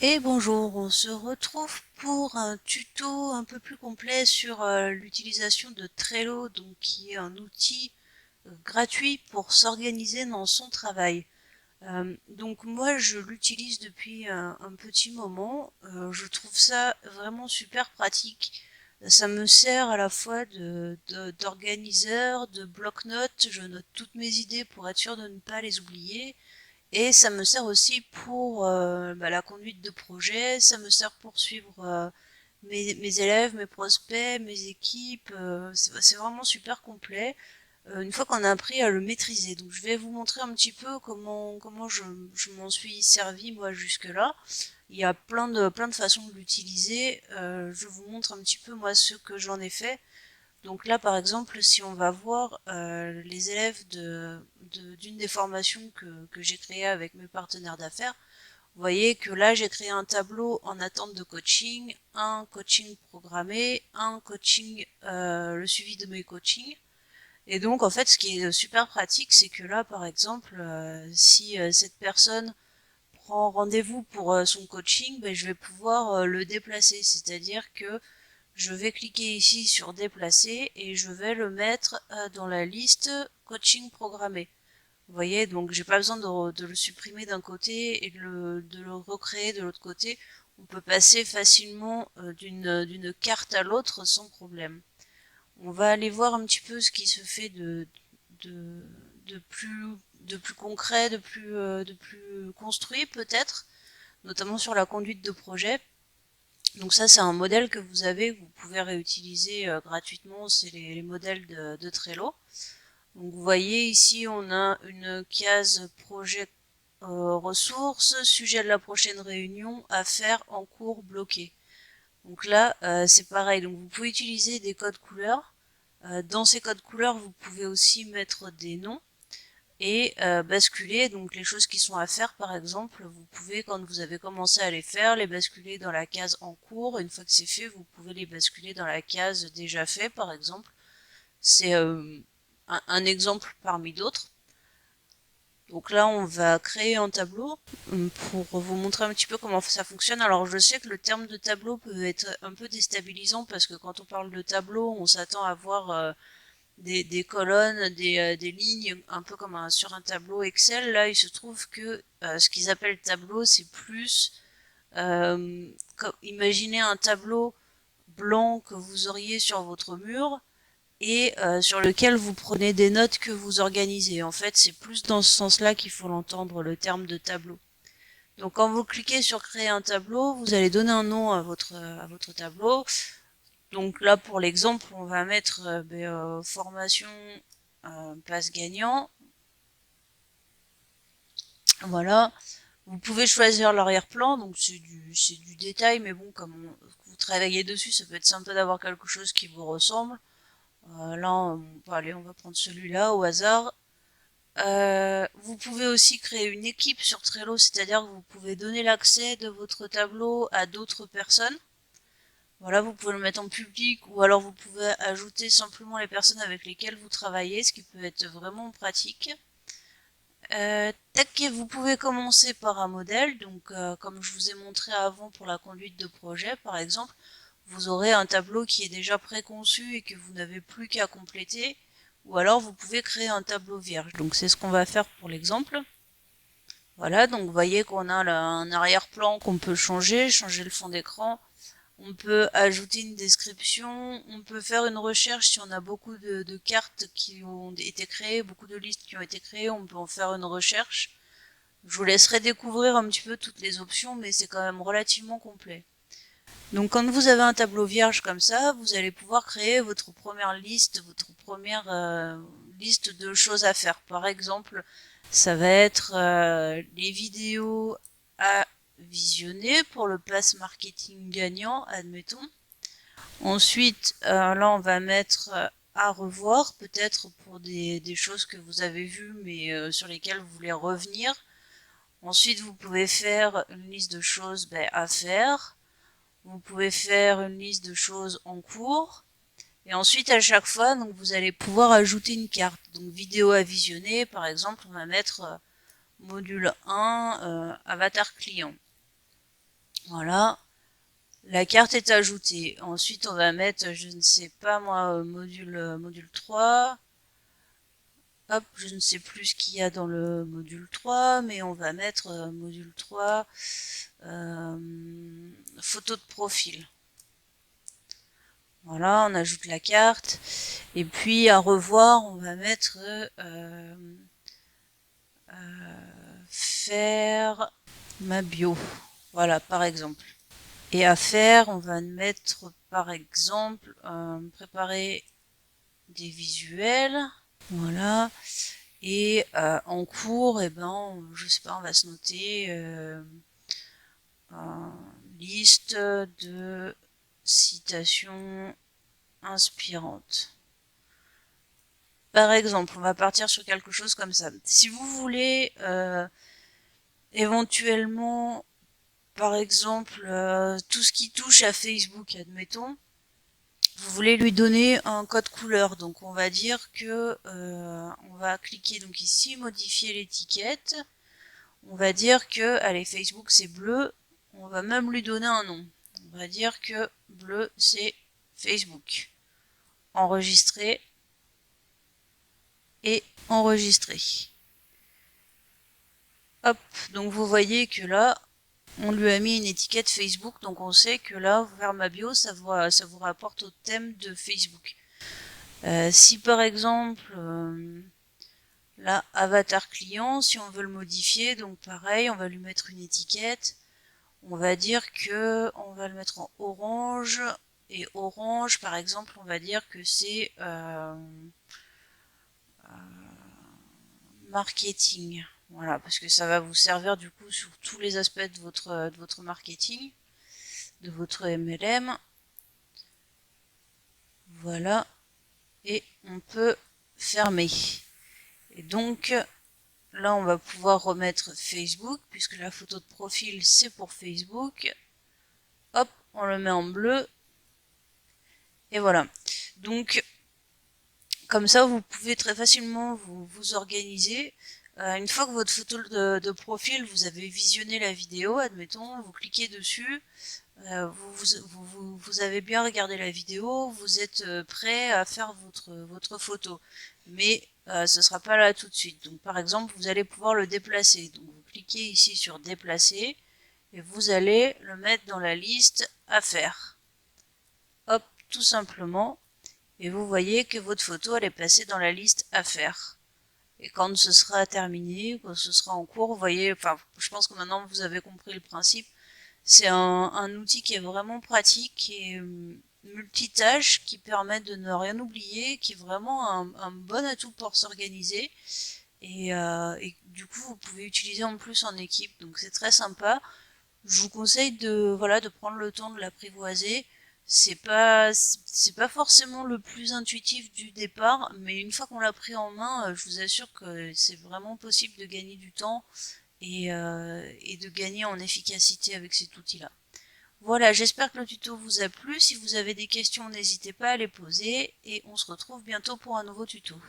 Et bonjour, on se retrouve pour un tuto un peu plus complet sur l'utilisation de Trello, donc qui est un outil gratuit pour s'organiser dans son travail. Donc moi je l'utilise depuis un petit moment, je trouve ça vraiment super pratique. Ça me sert à la fois d'organiseur, de bloc-notes, je note toutes mes idées pour être sûr de ne pas les oublier. Et ça me sert aussi pour la conduite de projet, ça me sert pour suivre mes élèves, mes prospects, mes équipes, c'est vraiment super complet une fois qu'on a appris à le maîtriser. Donc je vais vous montrer un petit peu comment je m'en suis servi moi jusque-là. Il y a plein de façons de l'utiliser. Je vous montre un petit peu moi ce que j'en ai fait. Donc là, par exemple, si on va voir les élèves d'une des formations que j'ai créées avec mes partenaires d'affaires, vous voyez que là, j'ai créé un tableau en attente de coaching, un coaching programmé, un coaching, le suivi de mes coachings. Et donc, en fait, ce qui est super pratique, c'est que là, par exemple, si cette personne prend rendez-vous pour son coaching, ben, je vais pouvoir le déplacer. C'est-à-dire que je vais cliquer ici sur déplacer et je vais le mettre dans la liste coaching programmé. Vous voyez, donc j'ai pas besoin de le supprimer d'un côté et de le recréer de l'autre côté. On peut passer facilement d'une carte à l'autre sans problème. On va aller voir un petit peu ce qui se fait de, de plus, de plus concret, de plus construit peut-être, notamment sur la conduite de projet. Donc ça, c'est un modèle que vous avez, que vous pouvez réutiliser gratuitement, c'est les modèles de Trello. Donc vous voyez ici, on a une case projet ressources, sujet de la prochaine réunion, affaires en cours bloqué. Donc là, c'est pareil, donc vous pouvez utiliser des codes couleurs. Dans ces codes couleurs, vous pouvez aussi mettre des noms et basculer donc les choses qui sont à faire par exemple, vous pouvez quand vous avez commencé à les faire, les basculer dans la case en cours, une fois que c'est fait, vous pouvez les basculer dans la case déjà fait par exemple. C'est un exemple parmi d'autres. Donc là on va créer un tableau pour vous montrer un petit peu comment ça fonctionne. Alors je sais que le terme de tableau peut être un peu déstabilisant parce que quand on parle de tableau on s'attend à voir des colonnes, des lignes, un peu comme sur un tableau Excel. Là, il se trouve que ce qu'ils appellent tableau, c'est plus imaginez un tableau blanc que vous auriez sur votre mur et sur lequel vous prenez des notes que vous organisez. En fait, c'est plus dans ce sens-là qu'il faut l'entendre, le terme de tableau. Donc quand vous cliquez sur créer un tableau, vous allez donner un nom à votre tableau. Donc là, pour l'exemple, on va mettre formation passe gagnant. Voilà. Vous pouvez choisir l'arrière-plan, donc c'est du détail, mais bon, comme vous travaillez dessus, ça peut être sympa d'avoir quelque chose qui vous ressemble. Là, allez, on va prendre celui-là au hasard. Vous pouvez aussi créer une équipe sur Trello, c'est-à-dire que vous pouvez donner l'accès de votre tableau à d'autres personnes. Voilà, vous pouvez le mettre en public ou alors vous pouvez ajouter simplement les personnes avec lesquelles vous travaillez, ce qui peut être vraiment pratique. Tac, vous pouvez commencer par un modèle, donc comme je vous ai montré avant pour la conduite de projet par exemple, vous aurez un tableau qui est déjà préconçu et que vous n'avez plus qu'à compléter, ou alors vous pouvez créer un tableau vierge. Donc c'est ce qu'on va faire pour l'exemple. Voilà, donc vous voyez qu'on a là un arrière-plan qu'on peut changer le fond d'écran. On peut ajouter une description, on peut faire une recherche si on a beaucoup de cartes qui ont été créées, beaucoup de listes qui ont été créées, on peut en faire une recherche. Je vous laisserai découvrir un petit peu toutes les options, mais c'est quand même relativement complet. Donc quand vous avez un tableau vierge comme ça, vous allez pouvoir créer votre première liste, votre première liste de choses à faire. Par exemple, ça va être les vidéos à visionner pour le pass marketing gagnant, admettons. Ensuite, là, on va mettre à revoir, peut-être pour des choses que vous avez vues, mais sur lesquelles vous voulez revenir. Ensuite, vous pouvez faire une liste de choses à faire. Vous pouvez faire une liste de choses en cours. Et ensuite, à chaque fois, donc, vous allez pouvoir ajouter une carte. Donc, vidéo à visionner, par exemple, on va mettre module 1, avatar client. Voilà, la carte est ajoutée. Ensuite, on va mettre, je ne sais pas moi, module 3. Hop, je ne sais plus ce qu'il y a dans le module 3, mais on va mettre module 3, euh, photo de profil. Voilà, on ajoute la carte. Et puis à revoir, on va mettre faire ma bio. Voilà, par exemple. Et à faire, on va mettre par exemple préparer des visuels. Voilà. Et en cours, eh ben, je sais pas, on va se noter liste de citations inspirantes. Par exemple, on va partir sur quelque chose comme ça. Si vous voulez éventuellement, par exemple, tout ce qui touche à Facebook, admettons, vous voulez lui donner un code couleur. Donc on va dire que on va cliquer donc ici, modifier l'étiquette. On va dire que, allez, Facebook c'est bleu. On va même lui donner un nom. On va dire que bleu c'est Facebook. Enregistrer et enregistrer. Hop, donc vous voyez que là, on lui a mis une étiquette Facebook, donc on sait que là, vers ma bio, ça vous rapporte au thème de Facebook. Si par exemple, là, avatar client, si on veut le modifier, donc pareil, on va lui mettre une étiquette. On va dire que on va le mettre en orange. Et orange, par exemple, on va dire que c'est marketing. Voilà, parce que ça va vous servir du coup sur tous les aspects de votre marketing, de votre MLM. Voilà, et on peut fermer. Et donc là, on va pouvoir remettre Facebook, puisque la photo de profil c'est pour Facebook. Hop, on le met en bleu. Et voilà. Donc comme ça, vous pouvez très facilement vous organiser. Une fois que votre photo de profil, vous avez visionné la vidéo, admettons, vous cliquez dessus, vous avez bien regardé la vidéo, vous êtes prêt à faire votre photo. Mais ce sera pas là tout de suite. Donc par exemple, vous allez pouvoir le déplacer. Donc vous cliquez ici sur déplacer et vous allez le mettre dans la liste à faire. Hop, tout simplement. Et vous voyez que votre photo elle est placée dans la liste à faire. Et quand ce sera terminé, quand ce sera en cours, vous voyez, enfin, je pense que maintenant vous avez compris le principe. C'est un outil qui est vraiment pratique et multitâche, qui permet de ne rien oublier, qui est vraiment un bon atout pour s'organiser. Et du coup, vous pouvez utiliser en plus en équipe, donc c'est très sympa. Je vous conseille de prendre le temps de l'apprivoiser. C'est pas forcément le plus intuitif du départ, mais une fois qu'on l'a pris en main, je vous assure que c'est vraiment possible de gagner du temps et de gagner en efficacité avec cet outil-là. Voilà, j'espère que le tuto vous a plu. Si vous avez des questions, n'hésitez pas à les poser et on se retrouve bientôt pour un nouveau tuto.